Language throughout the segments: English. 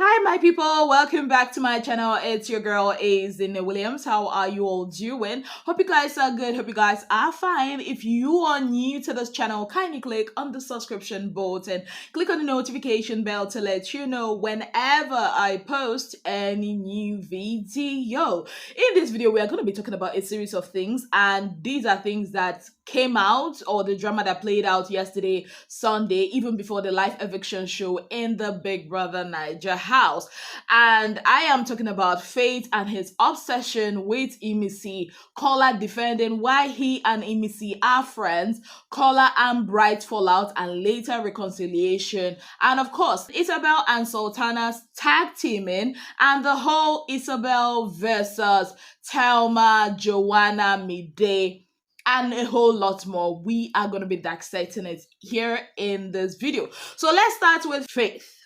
Hi, my people. Welcome back to my channel. It's your girl, Ezinnemwilliams. How are you all doing? Hope you guys are good. Hope you guys are fine. If you are new to this channel, kindly click on the subscription button. Click on the notification bell to let you know whenever I post any new video. In this video, we are going to be talking about a series of things, and these are things that came out, or the drama that played out yesterday, Sunday, even before the live eviction show in the Big Brother Bbnaija house. And I am talking about Faith and his obsession with Imisi, Kola defending why he and Imisi are friends, Kola and Bright fallout and later reconciliation, and of course, Isabelle and Sultana's tag teaming, and the whole Isabelle versus Telma, Joanna, Midday, and a whole lot more. We are going to be dissecting it here in this video. So let's start with Faith.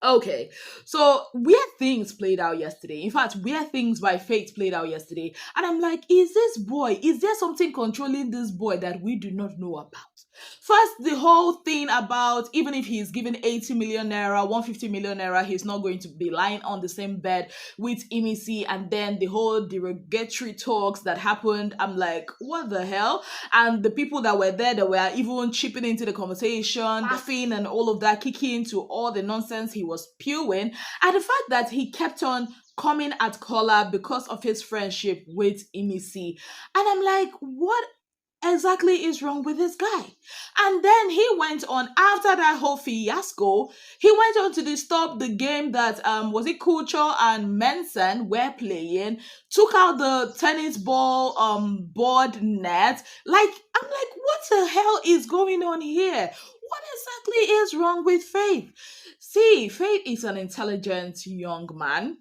Okay, so weird things played out yesterday. In fact, weird things by Faith played out yesterday. And I'm like, is there something controlling this boy that we do not know about? First, the whole thing about even if he's given 80 million naira, 150 million naira, he's not going to be lying on the same bed with Imisi. And then the whole derogatory talks that happened, I'm like, what the hell? And the people that were there that were even chipping into the conversation, laughing and all of that, kicking into all the nonsense he was spewing. And the fact that he kept on coming at Kola because of his friendship with Imisi. And I'm like, what exactly is wrong with this guy? And then he went on, after that whole fiasco, he went on to disturb the game that was it Kucho and Mensen were playing, took out the tennis ball board net. Like, I'm like, what the hell is going on here? What exactly is wrong with Faith? See, Faith is an intelligent young man,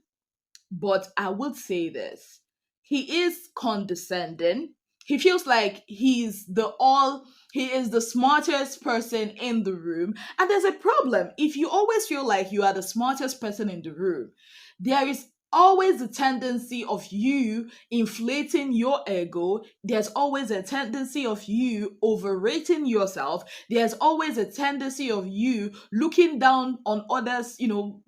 but I would say this. He is condescending. He feels like he is the smartest person in the room. And there's a problem. If you always feel like you are the smartest person in the room, there is always a tendency of you inflating your ego. There's always a tendency of you overrating yourself. There's always a tendency of you looking down on others,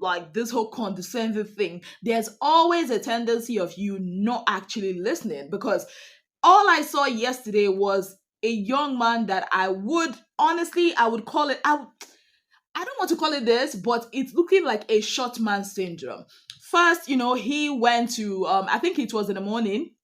like this whole condescending thing. There's always a tendency of you not actually listening, because all I saw yesterday was a young man that I would call it, I don't want to call it this, but it's looking like a short man syndrome. First, he went to, I think it was in the morning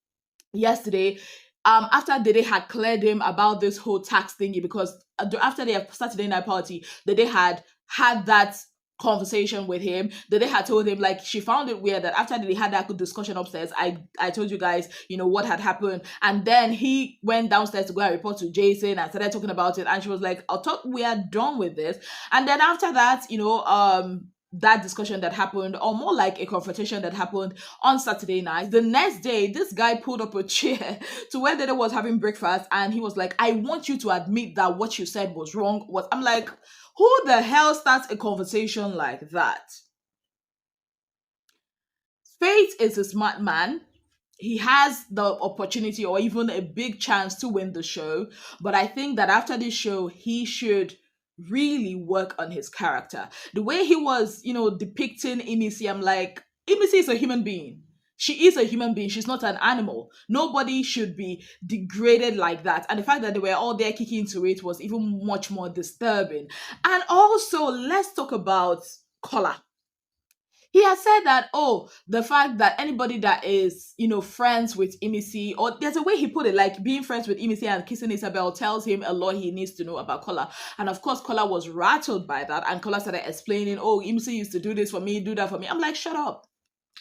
yesterday, after they had cleared him about this whole tax thingy, because after their Saturday night party, they had that conversation with him. That they had told him, like, she found it weird that after they had that good discussion upstairs, I told you guys, what had happened. And then he went downstairs to go and report to Jason and started talking about it. And she was like, we are done with this. And then after that, that discussion that happened, or more like a confrontation that happened on Saturday night. The next day, this guy pulled up a chair to where they was having breakfast, and he was like, I want you to admit that what you said was wrong. I'm like, who the hell starts a conversation like that? Faith is a smart man. He has the opportunity or even a big chance to win the show. But I think that after this show, he should really work on his character. The way he was, depicting Imisi, I'm like, Imisi is a human being. She is a human being. She's not an animal. Nobody should be degraded like that. And the fact that they were all there kicking into it was even much more disturbing. And also, let's talk about Kola. He has said that, the fact that anybody that is, friends with Imisi, or there's a way he put it, like being friends with Imisi and kissing Isabelle tells him a lot he needs to know about Kola. And of course, Kola was rattled by that. And Kola started explaining, Imisi used to do this for me, do that for me. I'm like, shut up.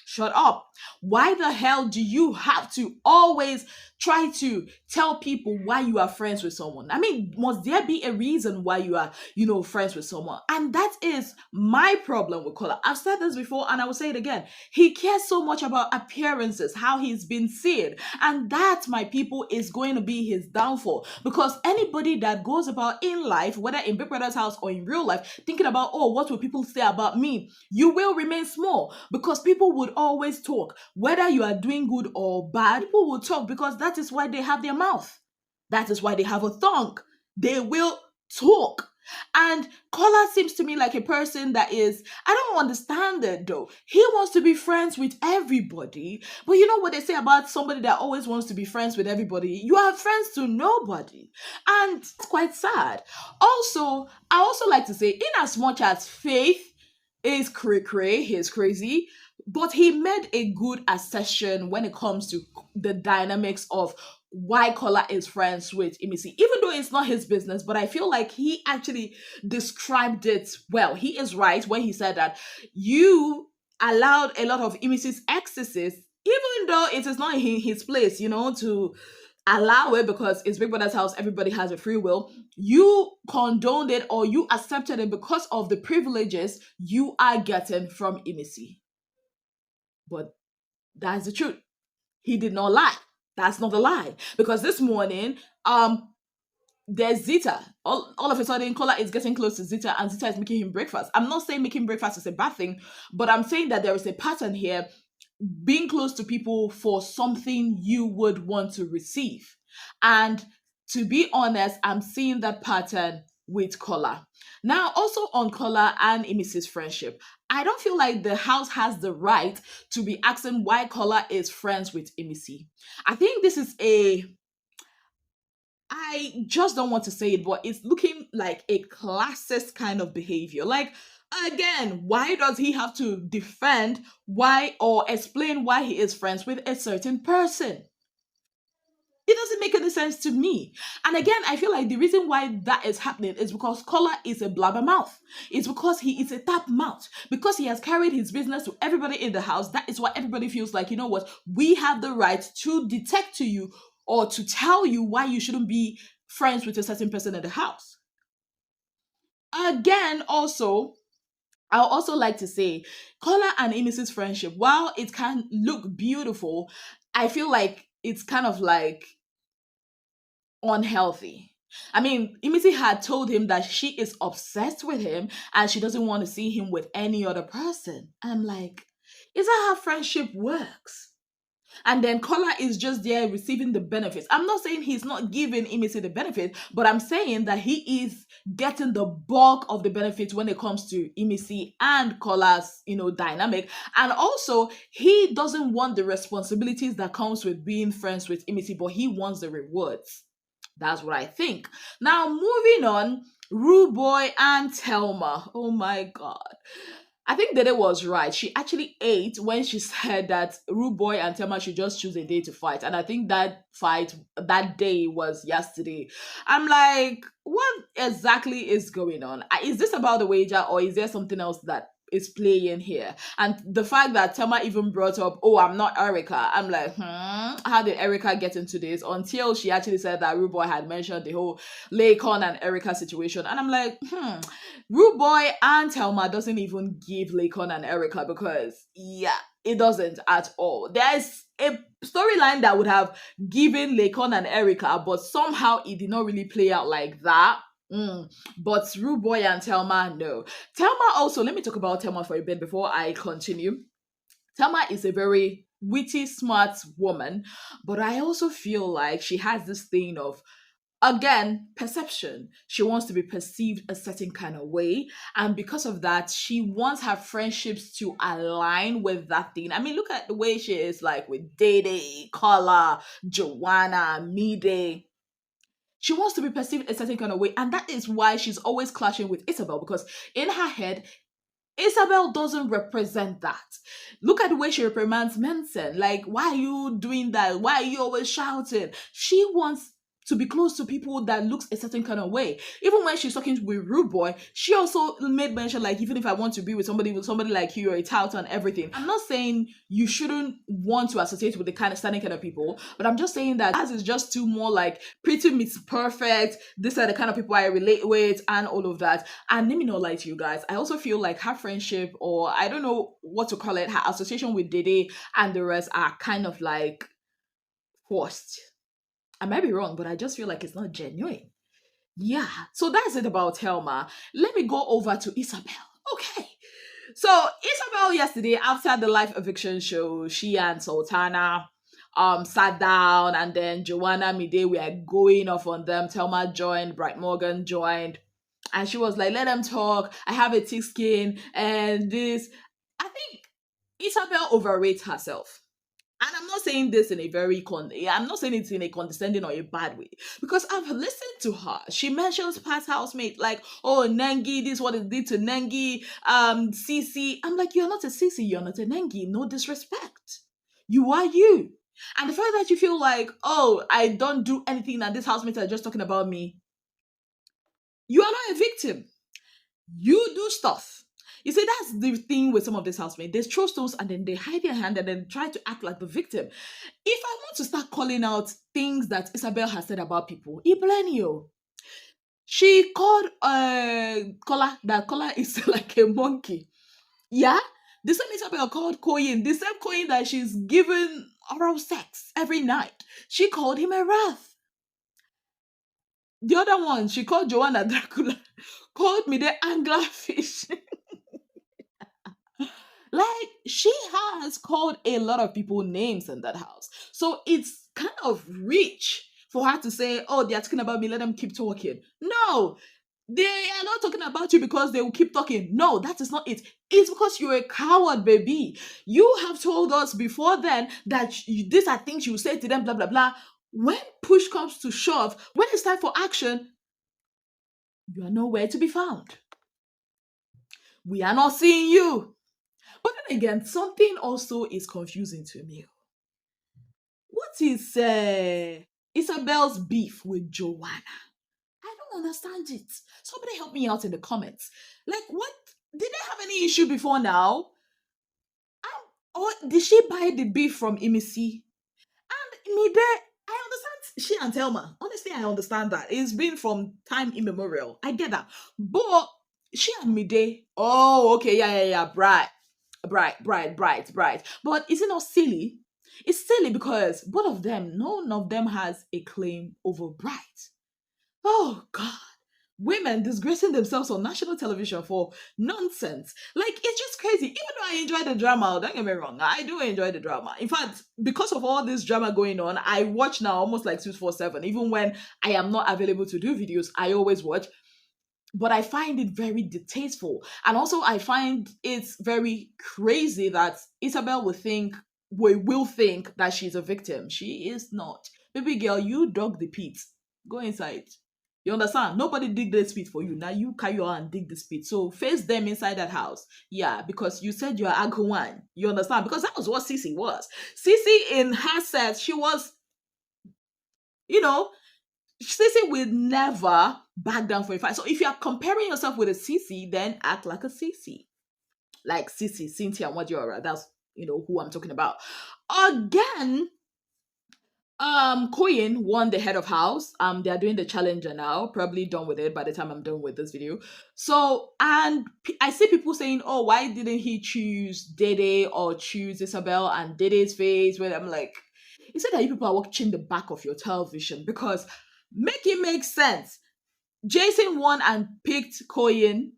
Shut up. Why the hell do you have to always try to tell people why you are friends with someone? I mean, must there be a reason why you are, friends with someone? And that is my problem with Kola. I've said this before and I will say it again. He cares so much about appearances, how he's been seen. And that, my people, is going to be his downfall. Because anybody that goes about in life, whether in Big Brother's house or in real life, thinking about, what will people say about me? You will remain small, because people would always talk. Whether you are doing good or bad, people will talk, because that is why they have their mouth. That is why they have a tongue. They will talk. And Kola seems to me like a person that is, I don't understand it though. He wants to be friends with everybody. But you know what they say about somebody that always wants to be friends with everybody? You are friends to nobody. And it's quite sad. Also, I also like to say, in as much as Faith is cray cray, he's crazy, but he made a good assertion when it comes to the dynamics of why Kola is friends with Imisi, even though it's not his business. But I feel like he actually described it well. He is right when he said that you allowed a lot of Imisi's excesses, even though it is not in his place, to allow it because it's Big Brother's house, everybody has a free will. You condoned it or you accepted it because of the privileges you are getting from Imisi. But that's the truth. He did not lie. That's not a lie. Because this morning, there's Zita. All of a sudden, Kola is getting close to Zita and Zita is making him breakfast. I'm not saying making breakfast is a bad thing, but I'm saying that there is a pattern here, being close to people for something you would want to receive. And to be honest, I'm seeing that pattern with Kola. Now, also on Kola and Imisi's friendship, I don't feel like the house has the right to be asking why Kola is friends with Imisi. I think this is I just don't want to say it, but it's looking like a classist kind of behavior. Like, again, why does he have to defend why or explain why he is friends with a certain person? It doesn't make any sense to me. And again, I feel like the reason why that is happening is because Kola is a blabbermouth. It's because he is a tap mouth. Because he has carried his business to everybody in the house. That is why everybody feels like, you know what, we have the right to detect to you or to tell you why you shouldn't be friends with a certain person in the house. Again, also, I'll also like to say, Kola and Amy's friendship, while it can look beautiful, I feel like it's kind of like unhealthy. I mean, Imisi had told him that she is obsessed with him and she doesn't want to see him with any other person. I'm like, is that how friendship works? And then Kola is just there receiving the benefits. I'm not saying he's not giving Imisi the benefit, but I'm saying that he is getting the bulk of the benefits when it comes to Imisi and Kola's, dynamic. And also, he doesn't want the responsibilities that comes with being friends with Imisi, but he wants the rewards. That's what I think. Now, moving on, Rude Boy and Telma. Oh my God. I think Dede was right. She actually ate when she said that Rude Boy and Telma should just choose a day to fight. And I think that fight, that day was yesterday. I'm like, what exactly is going on? Is this about the wager or is there something else that is playing here? And the fact that Telma even brought up, oh, I'm not Erica. I'm like, how did Erica get into this? Until she actually said that Rude Boy had mentioned the whole Laycon and Erica situation. And I'm like, Rude Boy and Telma doesn't even give Laycon and Erica because, yeah, it doesn't at all. There's a storyline that would have given Laycon and Erica, but somehow it did not really play out like that. But Rude Boy and Telma, no. Telma also, let me talk about Telma for a bit before I continue. Telma is a very witty, smart woman, but I also feel like she has this thing of, again, perception. She wants to be perceived a certain kind of way. And because of that, she wants her friendships to align with that thing. I mean, look at the way she is like with Dede, Kola, Joanna, Mide. She wants to be perceived a certain kind of way. And that is why she's always clashing with Isabelle, because in her head, Isabelle doesn't represent that. Look at the way she reprimands Mensen. Like, why are you doing that? Why are you always shouting? She wants to be close to people that looks a certain kind of way. Even when she's talking with Rude Boy, she also made mention, like, even if I want to be with somebody like you, you're a tout and everything. I'm not saying you shouldn't want to associate with the kind of standing kind of people, but I'm just saying that as is just too more like pretty meets perfect. These are the kind of people I relate with and all of that. And let me not lie to you guys, I also feel like her friendship, or I don't know what to call it, her association with Dede and the rest are kind of like forced. I might be wrong, but I just feel like it's not genuine. Yeah, so that's it about Telma. Let me go over to Isabelle. Okay. So Isabelle yesterday, after the live eviction show, she and Sultana sat down, and then Joanna Mide were going off on them. Telma joined, Bright Morgan joined. and she was like, let them talk. I have a thick skin and this. I think Isabel overrates herself. And I'm not saying this in a I'm not saying it in a condescending or a bad way, because I've listened to her. She mentions past housemate like, oh, Nengi, this is what it did to Nengi, Cece. I'm like, you're not a Cece, you're not a Nengi. No disrespect. You are you. And the fact that you feel like, oh, I don't do anything and this housemates are just talking about me, you are not a victim. You do stuff. You see, that's the thing with some of these housemates. They throw stones and then they hide their hand and then try to act like the victim. If I want to start calling out things that Isabelle has said about people, Iblenio. She called Kola that Kola is like a monkey. Yeah? The same Isabelle called Koyin, the same Koyin that she's given oral sex every night. She called him a wrath. The other one, she called Joanna Dracula, called me the anglerfish. Like, she has called a lot of people names in that house. So it's kind of rich for her to say, oh, they're talking about me, let them keep talking. No, they are not talking about you because they will keep talking. No, that is not it. It's because you're a coward, baby. You have told us before then that these are things you say to them, blah, blah, blah. When push comes to shove, when it's time for action, you are nowhere to be found. We are not seeing you. But then again, something also is confusing to me. What is Isabel's beef with Joanna? I don't understand it. Somebody help me out in the comments. Like, what? Did they have any issue before now? Or did she buy the beef from Imisi? And me there, I understand she and Telma. Honestly, I understand that. It's been from time immemorial. I get that. But she and Mide, oh, okay, yeah. Bright. But is it not silly? It's silly because both of them, none of them has a claim over Bright. Oh God. Women disgracing themselves on national television for nonsense. Like, it's just crazy. Even though I enjoy the drama, don't get me wrong, I do enjoy the drama. In fact, because of all this drama going on, I watch now almost like 247. Even when I am not available to do videos, I always watch. But I find it very distasteful. And also I find it's very crazy that Isabelle will think that she's a victim. She is not. Baby girl, you dug the pit. Go inside. You understand? Nobody dig this pit for you. Now you carry on and dig this pit. So face them inside that house. Yeah, because you said you're Agwan. You understand? Because that was what Cece was. Cece in her set, she was, you know, Cece will never back down for a fight. So if you are comparing yourself with a Cece, then act like a Cece. Like Cece, Cynthia, and what you're, that's, who I'm talking about. Again, Koyin won the head of house. They are doing the challenger now. Probably done with it by the time I'm done with this video. So, and I see people saying, "Oh, why didn't he choose Dede or choose Isabelle and Dede's face?" Where I'm like, you said that you people are watching the back of your television, because make it make sense. Jason won and picked Koyin.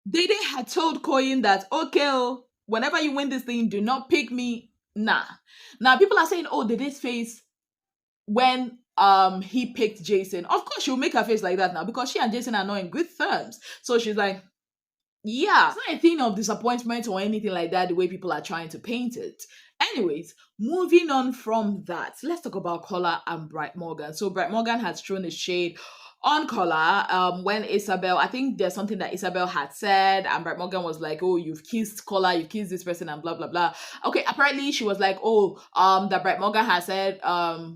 Dede had told Koyin that, okay, whenever you win this thing, do not pick me. Nah. Now people are saying, oh, Dede's face when he picked Jason. Of course she'll make her face like that now because she and Jason are not in good terms. So she's like, yeah, it's not a thing of disappointment or anything like that, the way people are trying to paint it. Anyways, moving on from that, let's talk about Kola and Bright Morgan. So Bright Morgan has thrown a shade on Kola when Isabelle, I think there's something that Isabelle had said, and Bright Morgan was like, oh, you've kissed Kola, you've kissed this person, and blah blah blah. Okay, apparently she was like, oh, that Bright Morgan had said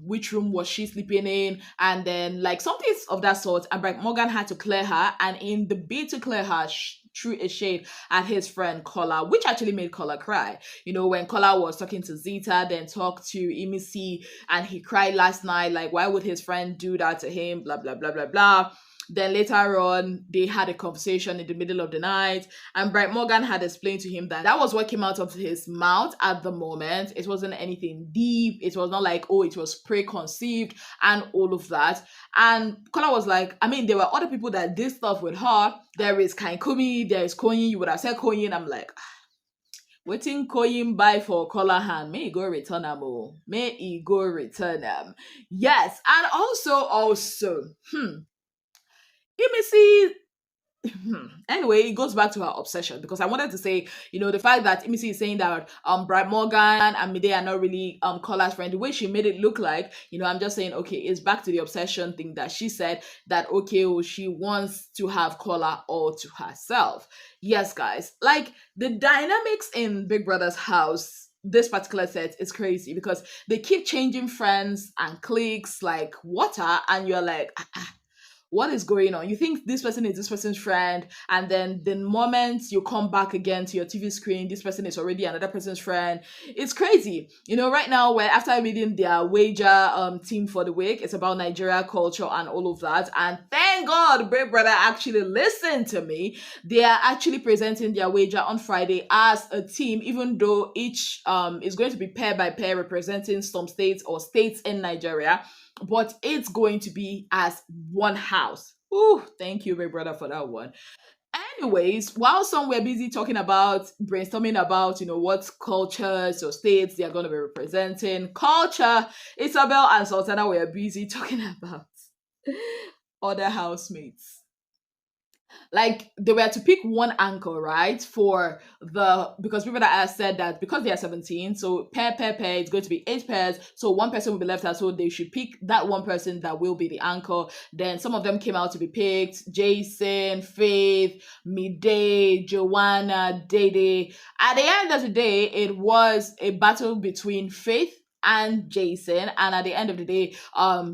which room was she sleeping in, and then like something of that sort, and Bright Morgan had to clear her, and in the bid to clear her, threw a shade at his friend Kola, which actually made Kola cry. When Kola was talking to Zita, then talked to Imisi, and he cried last night, like, why would his friend do that to him, blah blah blah blah blah. Then later on, they had a conversation in the middle of the night, and Bright Morgan had explained to him that was what came out of his mouth at the moment. It wasn't anything deep. It was not like, oh, it was preconceived and all of that. And Kola was like, I mean, there were other people that did stuff with her. There is Kumi, there is Koyin. You would have said Koyin. I'm like, waiting Koyin buy for Kola hand. May he go return him. May he go return him. Yes. And also, Imisi. Anyway, it goes back to her obsession because I wanted to say, the fact that Imisi is saying that Bright Morgan and Mide are not really Cola's friend, the way she made it look like, I'm just saying, okay, it's back to the obsession thing that she said that okay, well, she wants to have Kola all to herself. Yes, guys, like the dynamics in Big Brother's house. This particular set is crazy because they keep changing friends and cliques like water, and you're like, what is going on? You think this person is this person's friend, and then the moment you come back again to your TV screen, this person is already another person's friend. It's crazy. Right now, we're after reading their wager team for the week. It's about Nigeria culture and all of that. And thank God Big Brother actually listened to me. They are actually presenting their wager on Friday as a team, even though each is going to be pair by pair representing some states or states in Nigeria, but it's going to be as one house. Ooh, thank you, Big Brother, for that one. Anyways, while some were busy talking about brainstorming about what cultures or states they are going to be representing, culture, Isabelle and Sultana were busy talking about other housemates. Like they were to pick one anchor, right? For the because people that have said that because they are 17, so pair, it's going to be 8 pairs. So one person will be left out, so they should pick that one person that will be the anchor. Then some of them came out to be picked: Jason, Faith, Midday, Joanna, Dede. At the end of the day, it was a battle between Faith and Jason, and at the end of the day,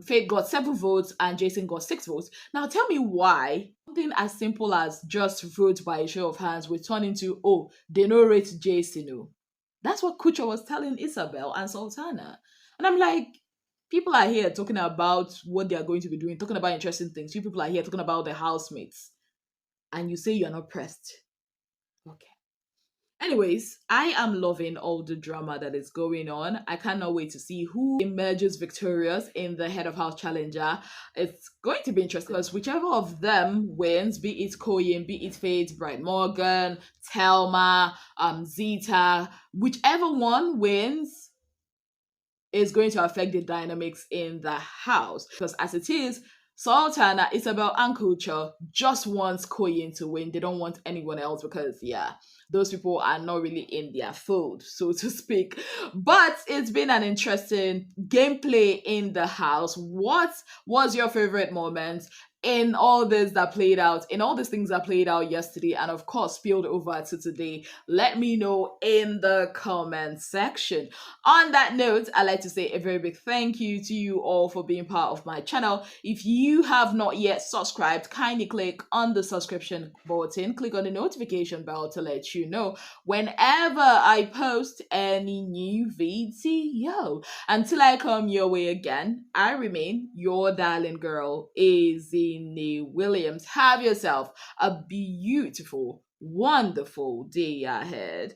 Faith got 7 votes and Jason got 6 votes. Now tell me why something as simple as just vote by a show of hands will turn into, oh, they no rate Jason. No. That's what Kucho was telling Isabel and Sultana. And I'm like, people are here talking about what they are going to be doing, talking about interesting things. You people are here talking about the housemates. And you say you're not pressed. Okay. Anyways, I am loving all the drama that is going on. I cannot wait to see who emerges victorious in the head of house challenger. It's going to be interesting because whichever of them wins, be it Koyin, be it Faith, Bright Morgan, Telma, Zita, whichever one wins is going to affect the dynamics in the house. Because as it is, Sultana, Isabel, and Kulcha just wants Koyin to win. They don't want anyone else because, yeah, those people are not really in their fold, so to speak. But it's been an interesting gameplay in the house. What was your favorite moment in all this that played out, in all these things that played out yesterday, and of course spilled over to today? Let me know in the comment section. On that note, I'd like to say a very big thank you to you all for being part of my channel. If you have not yet subscribed, kindly click on the subscription button, click on the notification bell to let you know whenever I post any new video. Until I come your way again, I remain your darling girl, Ezinnemwilliams. Have yourself a beautiful, wonderful day ahead.